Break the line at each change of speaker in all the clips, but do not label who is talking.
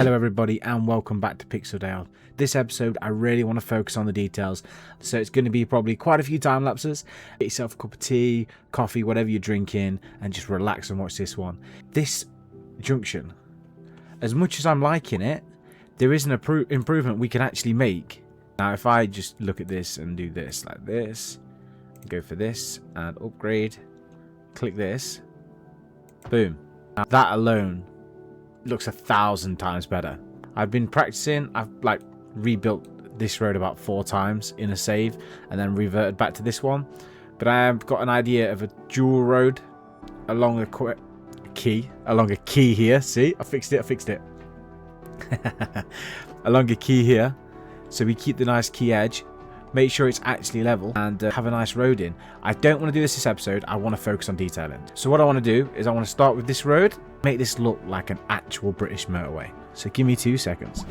Hello everybody and welcome back to Pixel Dale. This episode I really want to focus on the details, so it's going to be probably quite a few time lapses. Get yourself a cup of tea, coffee, whatever you're drinking, and just relax and watch this one. This junction, as much as I'm liking it, there is an improvement we can actually make. Now if I just look at this and do this like this, go for this and upgrade, click this, boom. Now that alone looks 1,000 times better. I've been practicing. I've rebuilt this road about 4 times in a save and then reverted back to this one, but I have got an idea of a dual road along a key here. See, I fixed it along a key here, so we keep the nice key edge, make sure it's actually level, and have a nice road in. I don't want to do this episode. I want to focus on detailing. So what I want to do is I want to start with this road, make this look like an actual British motorway. So give me 2 seconds.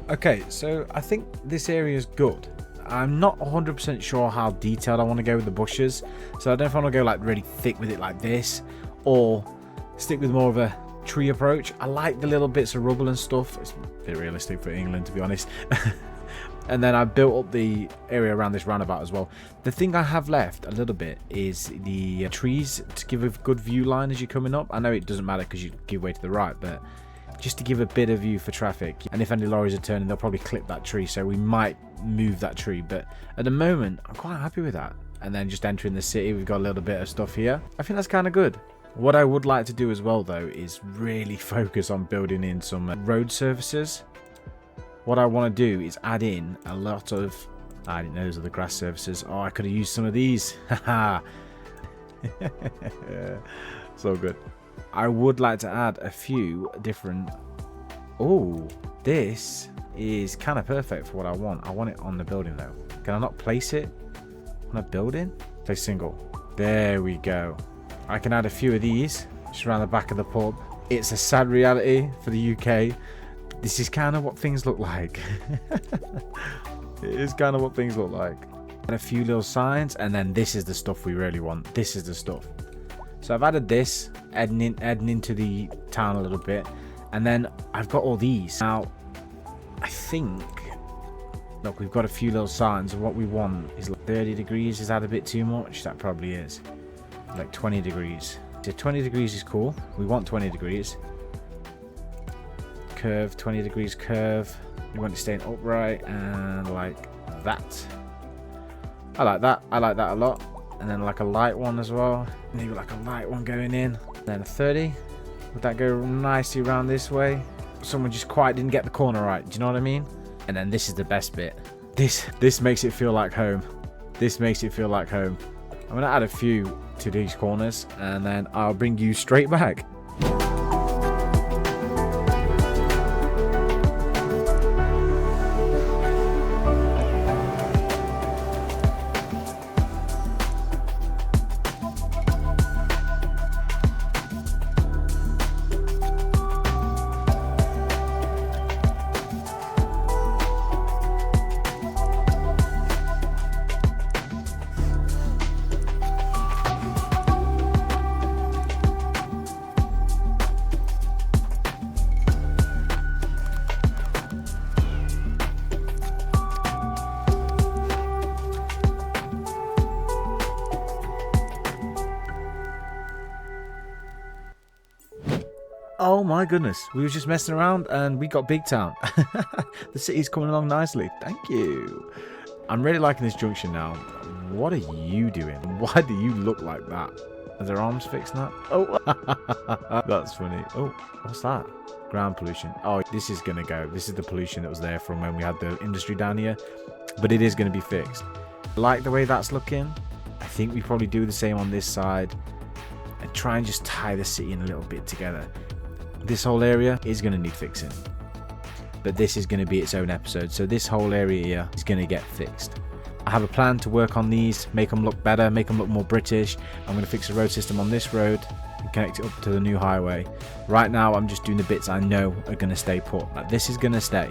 Okay, so I think this area is good. I'm not 100% sure how detailed I want to go with the bushes, so I don't know if I want to go like really thick with it like this, or stick with more of a tree approach. I like the little bits of rubble and stuff. It's a bit realistic for England, to be honest. And then I built up the area around this roundabout as well. The thing I have left a little bit is the trees to give a good view line as you're coming up. I know it doesn't matter because you give way to the right, but just to give a bit of view for traffic. And if any lorries are turning, they'll probably clip that tree, so we might move that tree. But at the moment, I'm quite happy with that. And then just entering the city, we've got a little bit of stuff here. I think that's kind of good. What I would like to do as well, though, is really focus on building in some road surfaces. What I want to do is add in a lot of... I didn't know those are the grass surfaces. Oh, I could have used some of these. Haha. So good. I would like to add a few different... Oh, this is kind of perfect for what I want. I want it on the building though. Can I not place it on a building? Place single. There we go. I can add a few of these just around the back of the pub. It's a sad reality for the UK. This is kind of what things look like. It is kind of what things look like. And a few little signs, and then this is the stuff we really want. This is the stuff. So I've added this, adding into the town a little bit, and then I've got all these. Now, I think, look, we've got a few little signs, and what we want is like 30 degrees. Is that a bit too much? That probably is. Like 20 degrees. So 20 degrees is cool. We want 20 degrees. Curve, 20 degrees curve. We want it staying upright, and like that. I like that. I like that a lot. And then like a light one as well. Maybe like a light one going in. Then a 30. Would that go nicely around this way? Someone just quite didn't get the corner right. Do you know what I mean? And then this is the best bit. This makes it feel like home. This makes it feel like home. I'm going to add a few to these corners, and then I'll bring you straight back. Oh my goodness, we were just messing around and we got Big Town. The city's coming along nicely. Thank you. I'm really liking this junction now. What are you doing? Why do you look like that? Are their arms fixed now? Oh, that's funny. Oh, what's that? Ground pollution. Oh, this is going to go. This is the pollution that was there from when we had the industry down here. But it is going to be fixed. I like the way that's looking. I think we probably do the same on this side. And try and just tie the city in a little bit together. This whole area is going to need fixing. But this is going to be its own episode. So this whole area here is going to get fixed. I have a plan to work on these, make them look better, make them look more British. I'm going to fix the road system on this road and connect it up to the new highway. Right now, I'm just doing the bits I know are going to stay put. Like, this is going to stay.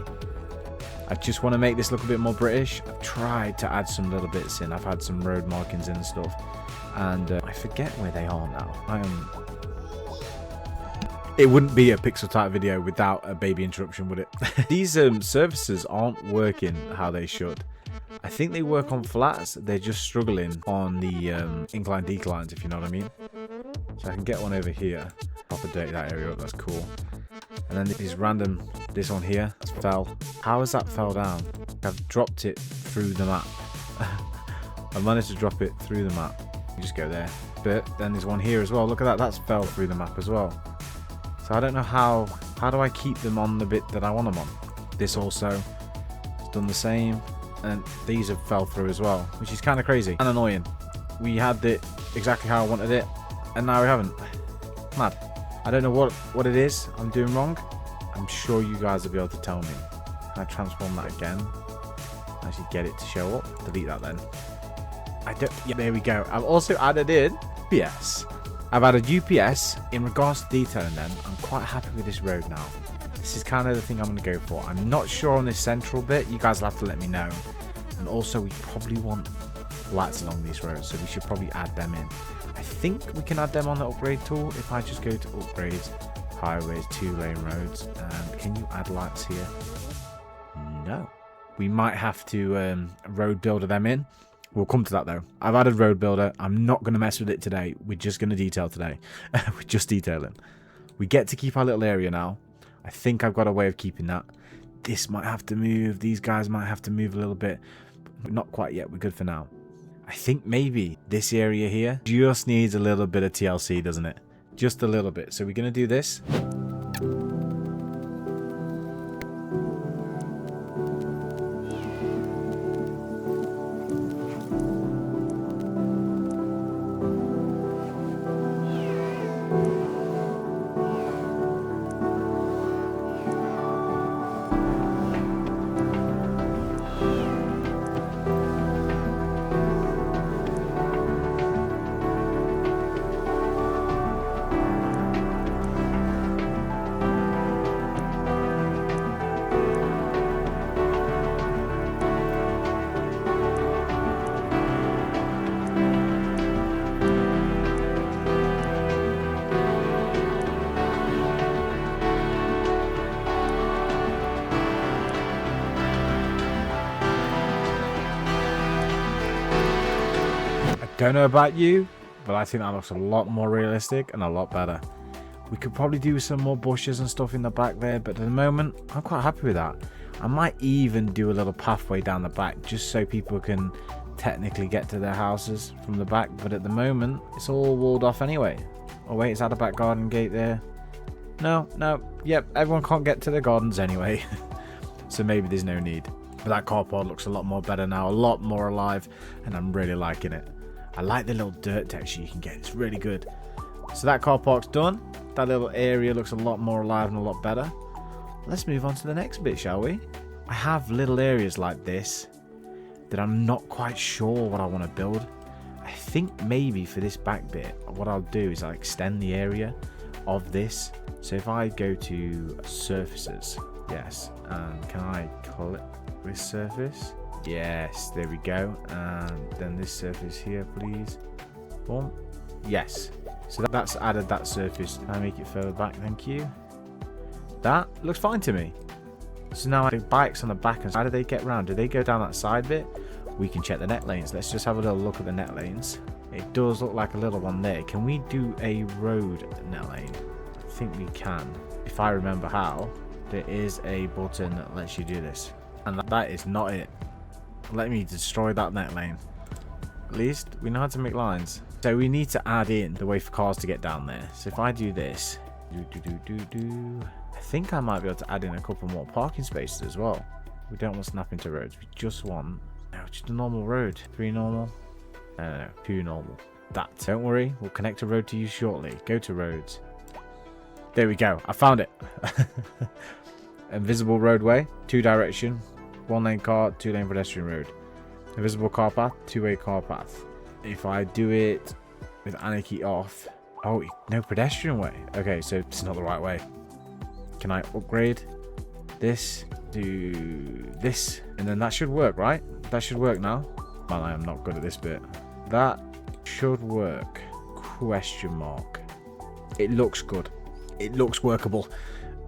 I just want to make this look a bit more British. I've tried to add some little bits in. I've had some road markings in and stuff. And I forget where they are now. It wouldn't be a pixel type video without a baby interruption, would it? These surfaces aren't working how they should. I think they work on flats. They're just struggling on the incline declines, if you know what I mean. So I can get one over here. Proper dirty that area up. That's cool. And then these random, this one here, that's fell. How has that fell down? I've dropped it through the map. I managed to drop it through the map. You just go there. But then there's one here as well. Look at that. That's fell through the map as well. So I don't know how do I keep them on the bit that I want them on. This also has done the same. And these have fell through as well, which is kind of crazy and annoying. We had it exactly how I wanted it, and now we haven't. Mad. I don't know what it is I'm doing wrong. I'm sure you guys will be able to tell me. Can I transform that again? Actually get it to show up. Delete that then. Yeah, there we go. I've also added in UPS. I've added UPS in regards to detailing then. I'm quite happy with this road now. This is kind of the thing I'm going to go for. I'm not sure on this central bit. You guys will have to let me know. And also, we probably want lights along these roads, so we should probably add them in. I think we can add them on the upgrade tool. If I just go to upgrades, highways, 2-lane roads, and can you add lights here? No. We might have to road builder them in. We'll come to that though. I've added road builder. I'm not going to mess with it today. We're just going to detail today. We're just detailing. We get to keep our little area now. I think I've got a way of keeping that. This might have to move. These guys might have to move a little bit. But not quite yet. We're good for now. I think maybe this area here just needs a little bit of TLC, doesn't it? Just a little bit. So we're going to do this. Don't know about you, but I think that looks a lot more realistic and a lot better. We could probably do some more bushes and stuff in the back there, but at the moment, I'm quite happy with that. I might even do a little pathway down the back just so people can technically get to their houses from the back, but at the moment, it's all walled off anyway. Oh wait, is that a back garden gate there? No, yep, everyone can't get to their gardens anyway. So maybe there's no need. But that carport looks a lot more better now, a lot more alive, and I'm really liking it. I like the little dirt texture you can get. It's really good. So that car park's done. That little area looks a lot more alive and a lot better. Let's move on to the next bit, shall we? I have little areas like this that I'm not quite sure what I want to build. I think maybe for this back bit, what I'll do is I'll extend the area of this. So if I go to surfaces, yes, and can I click this surface? Yes, there we go. And then this surface here, please. Boom. Yes. So that's added that surface. Can I make it further back? Thank you. That looks fine to me. So now the bikes on the back, and how do they get around? Do they go down that side bit? We can check the net lanes. Let's just have a little look at the net lanes. It does look like a little one there. Can we do a road net lane? I think we can. If I remember how, there is a button that lets you do this. And that is not it. Let me destroy that net lane. At least we know how to make lines. So we need to add in the way for cars to get down there. So if I do this, I think I might be able to add in a couple more parking spaces as well. We don't want to snap into roads. We just want just a normal road. 3 normal. No, 2 normal. That. Don't worry. We'll connect a road to you shortly. Go to roads. There we go. I found it. Invisible roadway. 2 direction. 1 lane car. 2 lane pedestrian road. Invisible car path. 2-way car path. If I do it with anarchy off. Oh, no pedestrian way. Okay, so it's not the right way. Can I upgrade this to this? And then that should work, right? That should work now. Man, I am not good at this bit. That should work. Question mark. It looks good. It looks workable.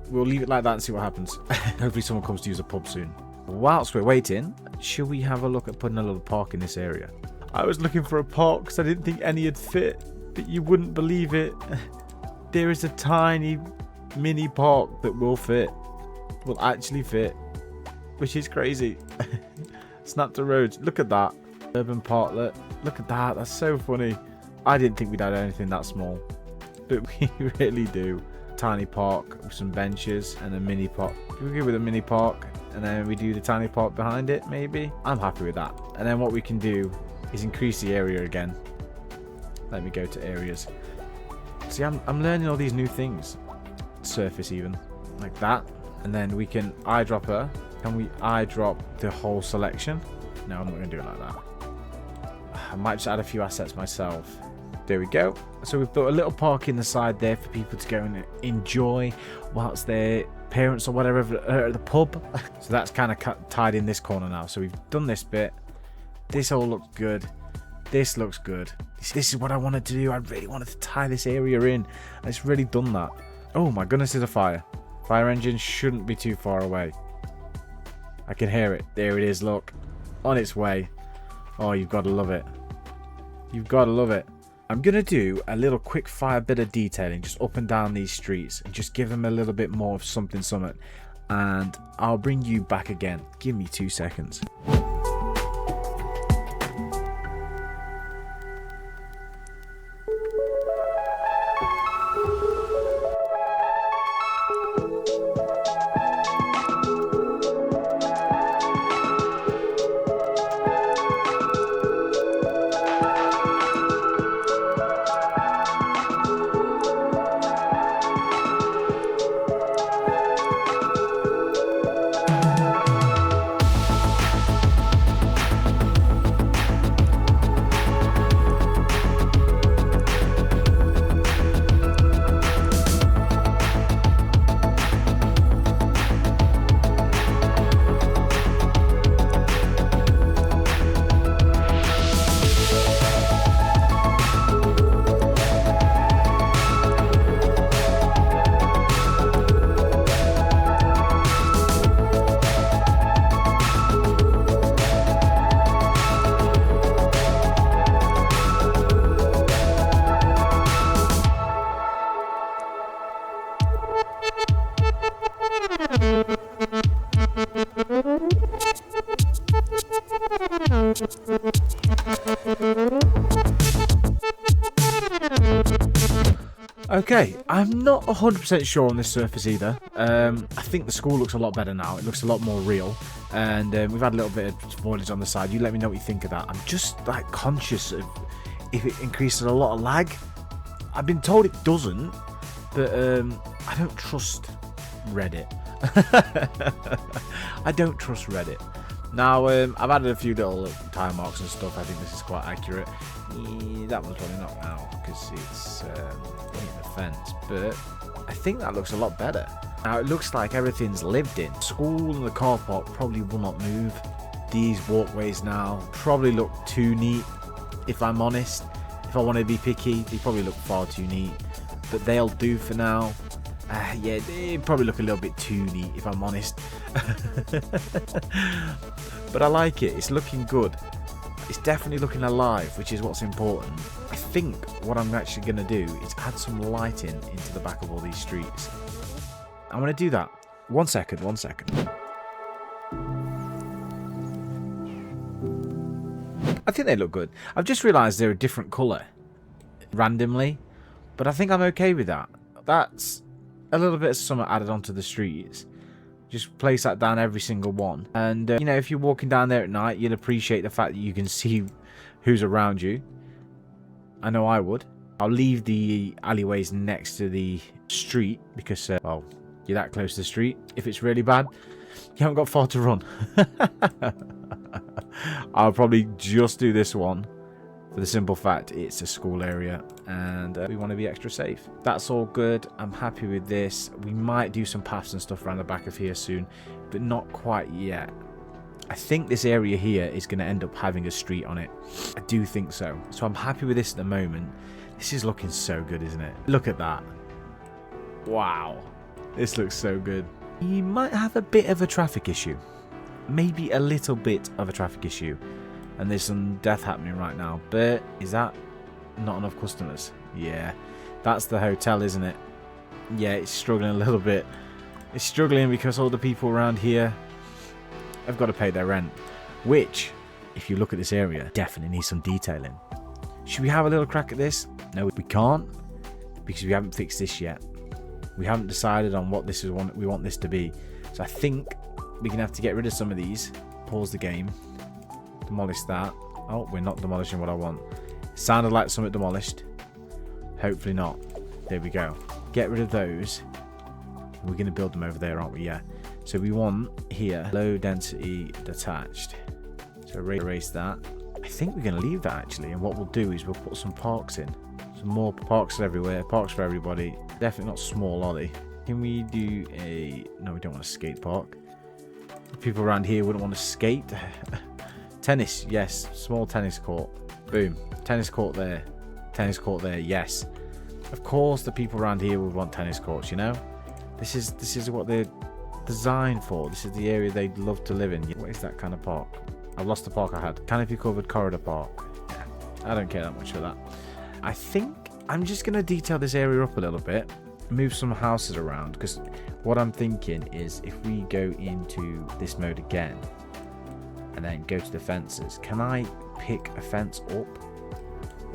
We'll leave it like that and see what happens. Hopefully someone comes to use a pub soon. Whilst we're waiting, should we have a look at putting a little park in this area? I was looking for a park because I didn't think any would fit. But you wouldn't believe it. There is a tiny mini park that will fit. Will actually fit. Which is crazy. Snap the roads. Look at that. Urban parklet. Look at that. That's so funny. I didn't think we'd had anything that small. But we really do. Tiny park with some benches and a mini park. Can we go with a mini park and then we do the tiny park behind it maybe? I'm happy with that. And then what we can do is increase the area again. Let me go to areas. See, I'm learning all these new things. Surface even. Like that. And then we can eyedropper. Can we eyedrop the whole selection? No, I'm not going to do it like that. I might just add a few assets myself. There we go. So we've built a little park in the side there for people to go and enjoy whilst their parents or whatever are at the pub. So that's kind of tied in this corner now. So we've done this bit. This all looks good. This looks good. This is what I wanted to do. I really wanted to tie this area in. And it's really done that. Oh my goodness, there's a fire. Fire engine shouldn't be too far away. I can hear it. There it is, look. On its way. Oh, you've got to love it. You've got to love it. I'm going to do a little quick fire bit of detailing just up and down these streets. And just give them a little bit more of something. And I'll bring you back again. Give me 2 seconds. Okay, I'm not 100% sure on this surface either. I think the school looks a lot better now. It looks a lot more real. And we've had a little bit of foliage on the side. You let me know what you think of that. I'm just like conscious of if it increases a lot of lag. I've been told it doesn't, but I don't trust Reddit. I don't trust Reddit. Now, I've added a few little tire marks and stuff. I think this is quite accurate. That one's probably not now because it's hitting the fence, but I think that looks a lot better. Now, it looks like everything's lived in. School and the car park probably will not move. These walkways now probably look too neat, if I'm honest. If I want to be picky, they probably look far too neat, but they'll do for now. Yeah, they probably look a little bit too neat, if I'm honest. But I like it. It's looking good. It's definitely looking alive, which is what's important. I think what I'm actually going to do is add some lighting into the back of all these streets. I'm going to do that. One second. I think they look good. I've just realised they're a different colour randomly, but I think I'm okay with that. That's a little bit of something added onto the streets. Just place that down every single one. And, you know, if you're walking down there at night, you'll appreciate the fact that you can see who's around you. I know I would. I'll leave the alleyways next to the street because, well, you're that close to the street. If it's really bad, you haven't got far to run. I'll probably just do this one for the simple fact it's a school area and we want to be extra safe. That's all good. I'm happy with this. We might do some paths and stuff around the back of here soon, but not quite yet. I think this area here is going to end up having a street on it. I do think so. So I'm happy with this at the moment. This is looking so good, isn't it? Look at that. Wow. This looks so good. You might have a bit of a traffic issue. Maybe a little bit of a traffic issue. And there's some death happening right now. But is that not enough customers? Yeah. That's the hotel, isn't it? Yeah, it's struggling a little bit. It's struggling because all the people around here have got to pay their rent. Which, if you look at this area, definitely needs some detailing. Should we have a little crack at this? No, we can't. Because we haven't fixed this yet. We haven't decided on what this is. We want this to be. So I think we're going to have to get rid of some of these. Pause the game. Demolish that. Oh, we're not demolishing what I want. Sounded like something demolished. Hopefully not. There we go. Get rid of those. We're going to build them over there, aren't we? Yeah. So we want here low density detached. So erase that. I think we're going to leave that actually. And what we'll do is we'll put some parks in. Some more parks everywhere. Parks for everybody. Definitely not small, are they? Can we do a... No, we don't want a skate park. People around here wouldn't want to skate. Tennis, yes. Small tennis court. Boom. Tennis court there. Tennis court there, yes. Of course the people around here would want tennis courts, you know? This is what they're designed for. This is the area they'd love to live in. What is that kind of park? I've lost the park I had. Canopy covered corridor park. Yeah, I don't care that much for that. I think I'm just going to detail this area up a little bit. Move some houses around. Because what I'm thinking is if we go into this mode again. And then go to the fences. Can I pick a fence up?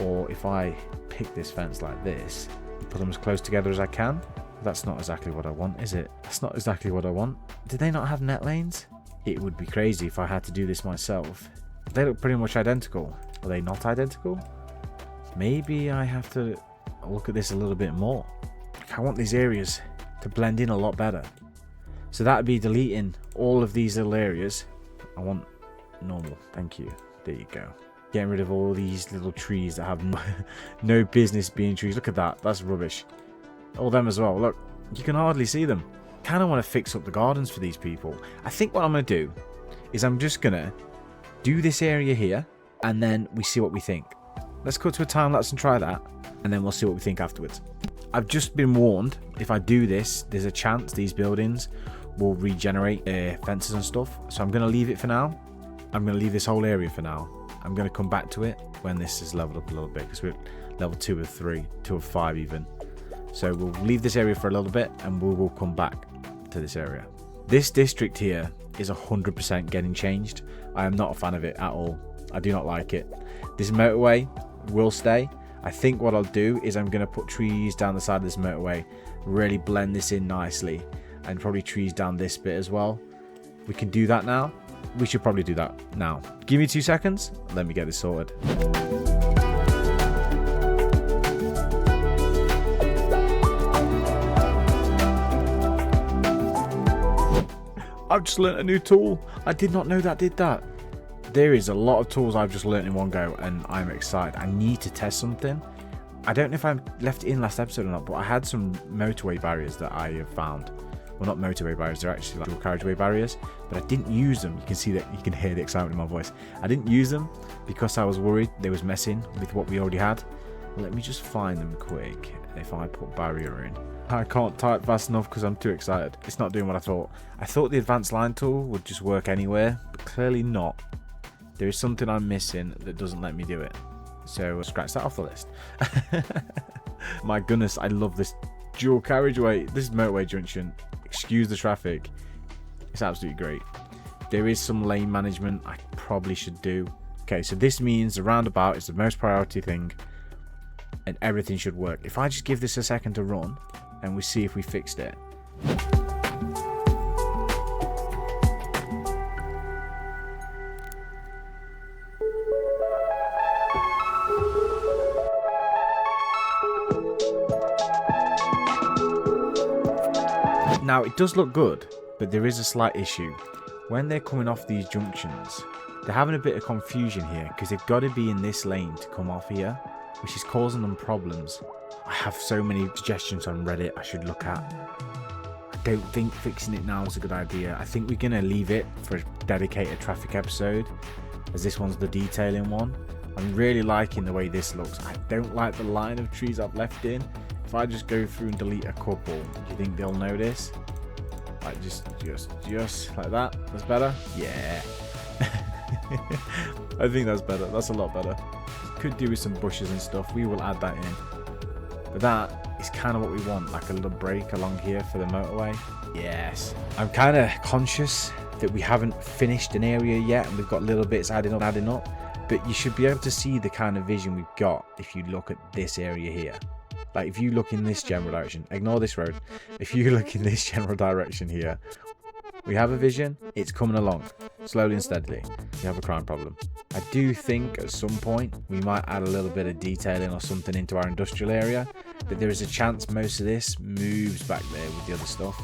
Or if I pick this fence like this. Put them as close together as I can. That's not exactly what I want, is it? That's not exactly what I want. Do they not have net lanes? It would be crazy if I had to do this myself. They look pretty much identical. Are they not identical? Maybe I have to look at this a little bit more. I want these areas to blend in a lot better. So that would be deleting all of these little areas. I want normal. Thank you. There you go. Getting rid of all these little trees that have no business being trees. Look at that. That's rubbish. All them as well. Look, you can hardly see them. Kind of want to fix up the gardens for these people. I think what I'm going to do is I'm just going to do this area here and then we see what we think. Let's go to a time lapse and try that and then we'll see what we think afterwards. I've just been warned, if I do this, there's a chance these buildings will regenerate fences and stuff. So I'm going to leave it for now. I'm going to leave this whole area for now. I'm going to come back to it when this is leveled up a little bit because we're level 2 of 3, 2 of 5 even. So we'll leave this area for a little bit and we will come back to this area. This district here is 100% getting changed. I am not a fan of it at all. I do not like it. This motorway will stay. I think what I'll do is I'm going to put trees down the side of this motorway, really blend this in nicely, and probably trees down this bit as well. We can do that now. We should probably do that now. Give me 2 seconds. Let me get this sorted. I've just learnt a new tool. I did not know that did that. There is a lot of tools I've just learnt in one go and I'm excited. I need to test something. I don't know if I left it in last episode or not, but I had some motorway barriers that I have found. Well, not motorway barriers, they're actually like dual-carriageway barriers, but I didn't use them. You can see that, you can hear the excitement in my voice. I didn't use them because I was worried they was messing with what we already had. Let me just find them quick. If I put barrier in, I can't type fast enough because I'm too excited. It's not doing what I thought. I thought the advanced line tool would just work anywhere, but clearly not. There is something I'm missing that doesn't let me do it. So scratch that off the list. My goodness, I love this dual carriageway. This is motorway junction. Excuse the traffic. It's absolutely great. There is some lane management I probably should do. Okay, so this means the roundabout is the most priority thing and everything should work. If I just give this a second to run and we see if we fixed it. Now, it does look good, but there is a slight issue. When they're coming off these junctions, they're having a bit of confusion here because they've got to be in this lane to come off here, which is causing them problems. I have so many suggestions on Reddit I should look at. I don't think fixing it now is a good idea. I think we're going to leave it for a dedicated traffic episode, as this one's the detailing one. I'm really liking the way this looks. I don't like the line of trees I've left in. If I just go through and delete a couple, do you think they'll notice? Like just like that. That's better? Yeah. I think that's better. That's a lot better. Could do with some bushes and stuff. We will add that in. But that is kind of what we want, like a little break along here for the motorway. Yes. I'm kind of conscious that we haven't finished an area yet and we've got little bits adding up. But you should be able to see the kind of vision we've got if you look at this area here. Like if you look in this general direction, ignore this road. If you look in this general direction here, we have a vision. It's coming along slowly and steadily. We have a crime problem. I do think at some point we might add a little bit of detailing or something into our industrial area, but there is a chance most of this moves back there with the other stuff.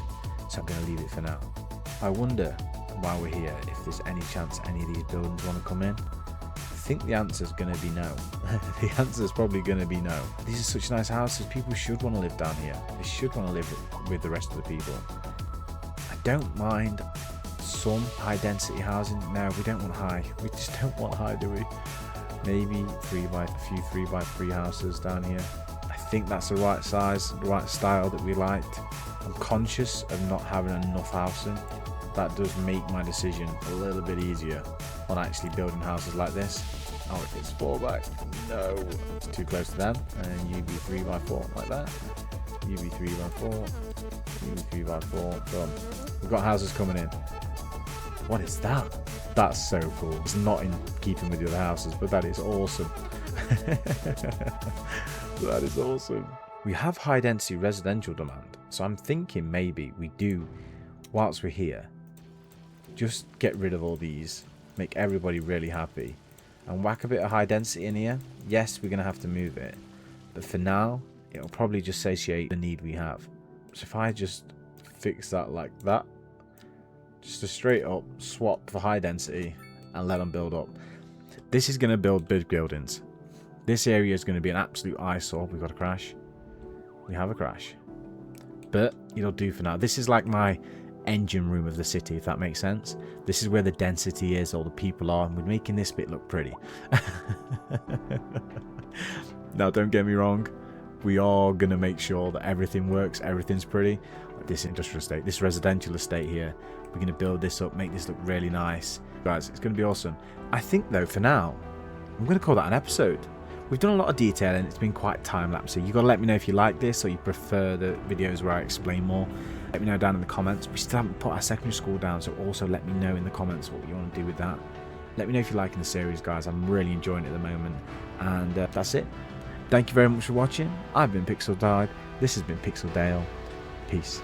So I'm going to leave it for now. I wonder while we're here if there's any chance any of these buildings want to come in. I think the answer is going to be no. The answer is probably going to be no. These are such nice houses. People should want to live down here. They should want to live with the rest of the people. I don't mind some high density housing. No, we don't want high. We just don't want high, do we? Maybe a few 3x3 houses down here. I think that's the right size, the right style that we liked. I'm conscious of not having enough housing. That does make my decision a little bit easier on actually building houses like this. Oh, if it's 4x, no, it's too close to them. And you be 3x4 like that. You be 3x4. You be 3x4. Done. We've got houses coming in. What is that? That's so cool. It's not in keeping with the other houses, but that is awesome. That is awesome. We have high density residential demand, so I'm thinking maybe we do, whilst we're here, just get rid of all these, make everybody really happy, and whack a bit of high density in here. Yes, we're going to have to move it, but for now, it'll probably just satiate the need we have. So if I just fix that like that, just a straight up swap for high density and let them build up. This is going to build big buildings. This area is going to be an absolute eyesore. We've got a crash. We have a crash. But it'll do for now. This is like my engine room of the city, if that makes sense. This is where the density is, all the people are, and we're making this bit look pretty. Now, don't get me wrong. We are going to make sure that everything works, everything's pretty. This industrial estate, this residential estate here, we're going to build this up, make this look really nice. Guys, it's going to be awesome. I think, though, for now, I'm going to call that an episode. We've done a lot of detailing. It's been quite time-lapsey. You've got to let me know if you like this or you prefer the videos where I explain more. Let me know down in the comments. We still haven't put our secondary school down, so also let me know in the comments what you want to do with that. Let me know if you're liking the series, guys. I'm really enjoying it at the moment. And that's it. Thank you very much for watching. I've been Pixel Dive. This has been Pixel Dale. Peace.